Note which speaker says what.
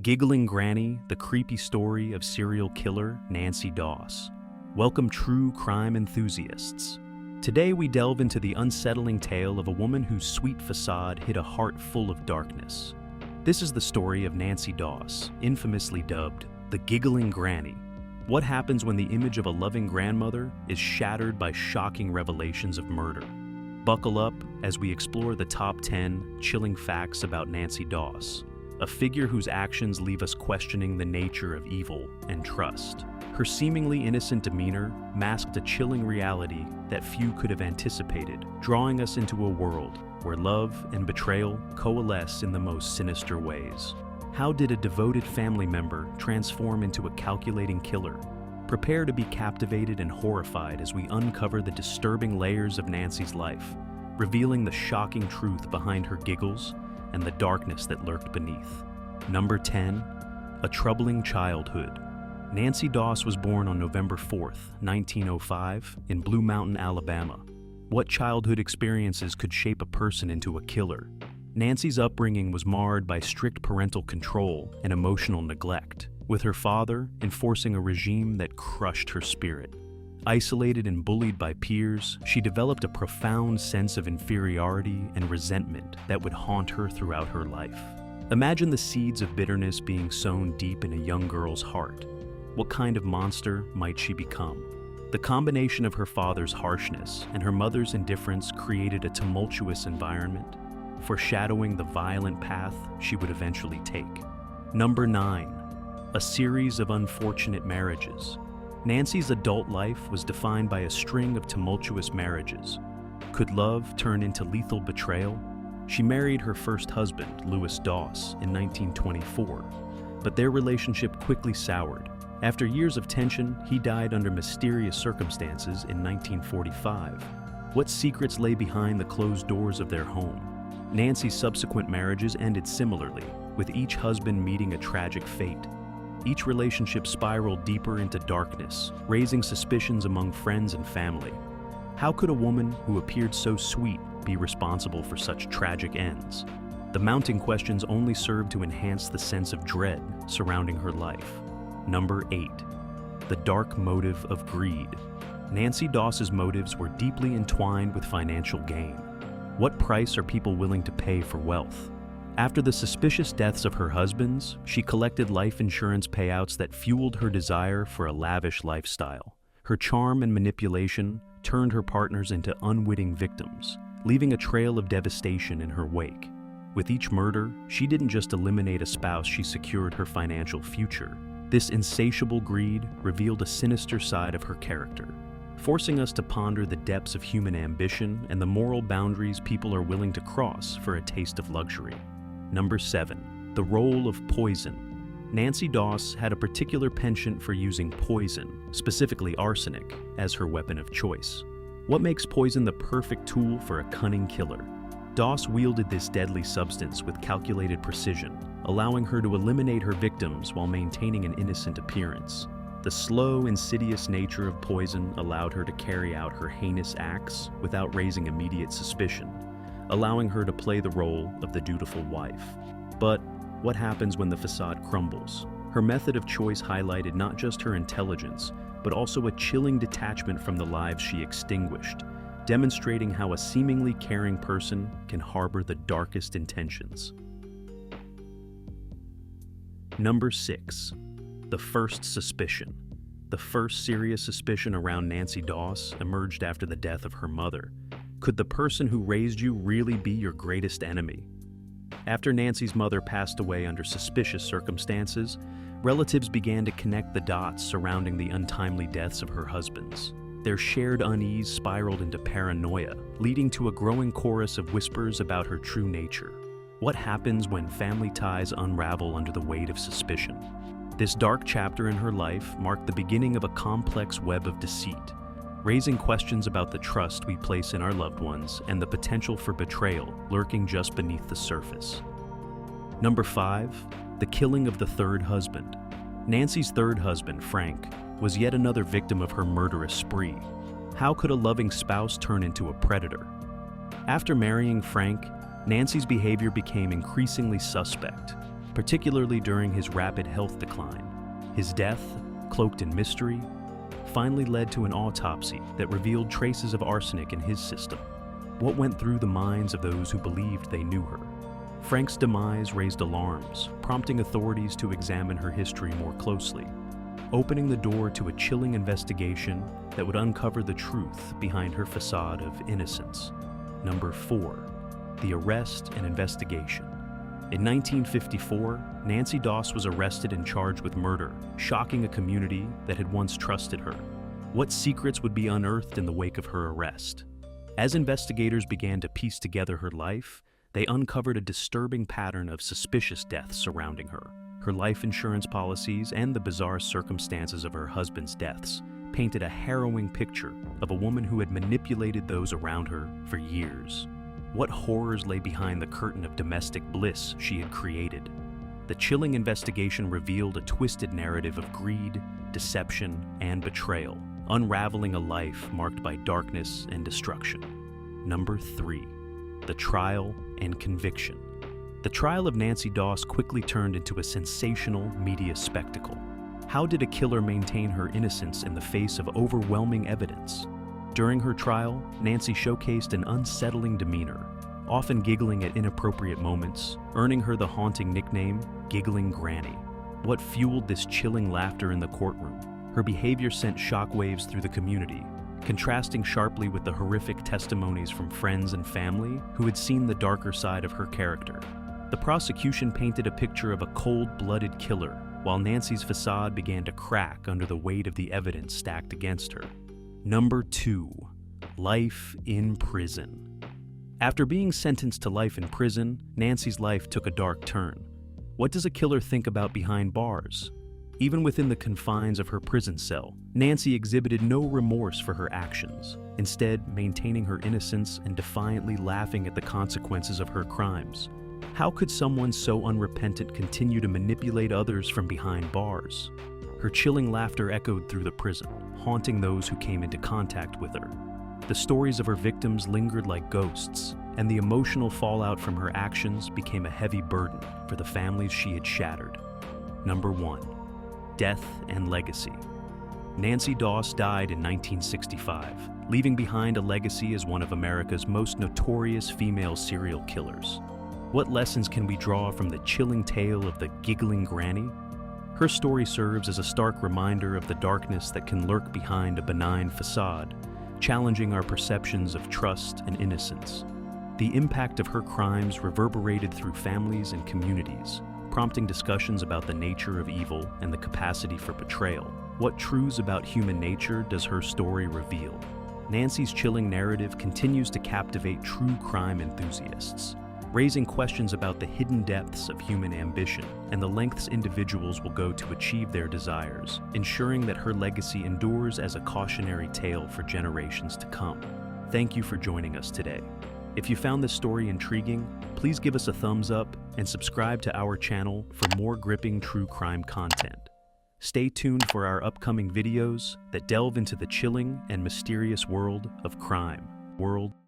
Speaker 1: Giggling Granny, the creepy story of serial killer Nancy Doss. Welcome true crime enthusiasts. Today we delve into the unsettling tale of a woman whose sweet facade hid a heart full of darkness. This is the story of Nancy Doss, infamously dubbed the Giggling Granny. What happens when the image of a loving grandmother is shattered by shocking revelations of murder? Buckle up as we explore the top 10 chilling facts about Nancy Doss, a figure whose actions leave us questioning the nature of evil and trust. Her seemingly innocent demeanor masked a chilling reality that few could have anticipated, drawing us into a world where love and betrayal coalesce in the most sinister ways. How did a devoted family member transform into a calculating killer? Prepare to be captivated and horrified as we uncover the disturbing layers of Nancy's life, revealing the shocking truth behind her giggles and the darkness that lurked beneath. Number 10. A troubling childhood. Nancy Doss was born on November 4th, 1905, in Blue Mountain, Alabama. What childhood experiences could shape a person into a killer? Nancy's upbringing was marred by strict parental control and emotional neglect, with her father enforcing a regime that crushed her spirit. Isolated and bullied by peers, she developed a profound sense of inferiority and resentment that would haunt her throughout her life. Imagine the seeds of bitterness being sown deep in a young girl's heart. What kind of monster might she become? The combination of her father's harshness and her mother's indifference created a tumultuous environment, foreshadowing the violent path she would eventually take. Number 9. A series of unfortunate marriages. Nancy's adult life was defined by a string of tumultuous marriages. Could love turn into lethal betrayal? She married her first husband, Louis Doss, in 1924, but their relationship quickly soured. After years of tension, he died under mysterious circumstances in 1945. What secrets lay behind the closed doors of their home? Nancy's subsequent marriages ended similarly, with each husband meeting a tragic fate. Each relationship spiraled deeper into darkness, raising suspicions among friends and family. How could a woman who appeared so sweet be responsible for such tragic ends? The mounting questions only served to enhance the sense of dread surrounding her life. Number 8. The dark motive of greed. Nancy Doss's motives were deeply entwined with financial gain. What price are people willing to pay for wealth? After the suspicious deaths of her husbands, she collected life insurance payouts that fueled her desire for a lavish lifestyle. Her charm and manipulation turned her partners into unwitting victims, leaving a trail of devastation in her wake. With each murder, she didn't just eliminate a spouse, she secured her financial future. This insatiable greed revealed a sinister side of her character, forcing us to ponder the depths of human ambition and the moral boundaries people are willing to cross for a taste of luxury. Number 7. The role of poison. Nancy Doss had a particular penchant for using poison, specifically arsenic, as her weapon of choice. What makes poison the perfect tool for a cunning killer? Doss wielded this deadly substance with calculated precision, allowing her to eliminate her victims while maintaining an innocent appearance. The slow, insidious nature of poison allowed her to carry out her heinous acts without raising immediate suspicion, allowing her to play the role of the dutiful wife. But what happens when the facade crumbles? Her method of choice highlighted not just her intelligence, but also a chilling detachment from the lives she extinguished, demonstrating how a seemingly caring person can harbor the darkest intentions. Number 6. The first suspicion. The first serious suspicion around Nancy Doss emerged after the death of her mother. Could the person who raised you really be your greatest enemy? After Nancy's mother passed away under suspicious circumstances, relatives began to connect the dots surrounding the untimely deaths of her husbands. Their shared unease spiraled into paranoia, leading to a growing chorus of whispers about her true nature. What happens when family ties unravel under the weight of suspicion? This dark chapter in her life marked the beginning of a complex web of deceit, raising questions about the trust we place in our loved ones and the potential for betrayal lurking just beneath the surface. Number 5. The killing of the third husband. Nancy's third husband, Frank, was yet another victim of her murderous spree. How could a loving spouse turn into a predator? After marrying Frank, Nancy's behavior became increasingly suspect. particularly during his rapid health decline. His death, cloaked in mystery, finally led to an autopsy that revealed traces of arsenic in his system. What went through the minds of those who believed they knew her? Frank's demise raised alarms, prompting authorities to examine her history more closely, opening the door to a chilling investigation that would uncover the truth behind her facade of innocence. Number 4. The arrest and investigation. In 1954, Nancy Doss was arrested and charged with murder, shocking a community that had once trusted her. What secrets would be unearthed in the wake of her arrest? As investigators began to piece together her life, they uncovered a disturbing pattern of suspicious deaths surrounding her. Her life insurance policies and the bizarre circumstances of her husband's deaths painted a harrowing picture of a woman who had manipulated those around her for years. What horrors lay behind the curtain of domestic bliss she had created? The chilling investigation revealed a twisted narrative of greed, deception, and betrayal, unraveling a life marked by darkness and destruction. Number 3. The trial and conviction. The trial of Nancy Doss quickly turned into a sensational media spectacle. How did a killer maintain her innocence in the face of overwhelming evidence? During her trial, Nancy showcased an unsettling demeanor, often giggling at inappropriate moments, earning her the haunting nickname, Giggling Granny. What fueled this chilling laughter in the courtroom? Her behavior sent shockwaves through the community, contrasting sharply with the horrific testimonies from friends and family who had seen the darker side of her character. The prosecution painted a picture of a cold-blooded killer, while Nancy's facade began to crack under the weight of the evidence stacked against her. Number 2. Life in prison. After being sentenced to life in prison, Nancy's life took a dark turn. What does a killer think about behind bars? Even within the confines of her prison cell, Nancy exhibited no remorse for her actions, instead maintaining her innocence and defiantly laughing at the consequences of her crimes. How could someone so unrepentant continue to manipulate others from behind bars? Her chilling laughter echoed through the prison, haunting those who came into contact with her. The stories of her victims lingered like ghosts, and the emotional fallout from her actions became a heavy burden for the families she had shattered. Number 1. Death and legacy. Nancy Doss died in 1965, leaving behind a legacy as one of America's most notorious female serial killers. What lessons can we draw from the chilling tale of the Giggling Granny? Her story serves as a stark reminder of the darkness that can lurk behind a benign facade, challenging our perceptions of trust and innocence. The impact of her crimes reverberated through families and communities, prompting discussions about the nature of evil and the capacity for betrayal. What truths about human nature does her story reveal? Nancy's chilling narrative continues to captivate true crime enthusiasts, raising questions about the hidden depths of human ambition and the lengths individuals will go to achieve their desires, ensuring that her legacy endures as a cautionary tale for generations to come. Thank you for joining us today. If you found this story intriguing, please give us a thumbs up and subscribe to our channel for more gripping true crime content. Stay tuned for our upcoming videos that delve into the chilling and mysterious world of crime.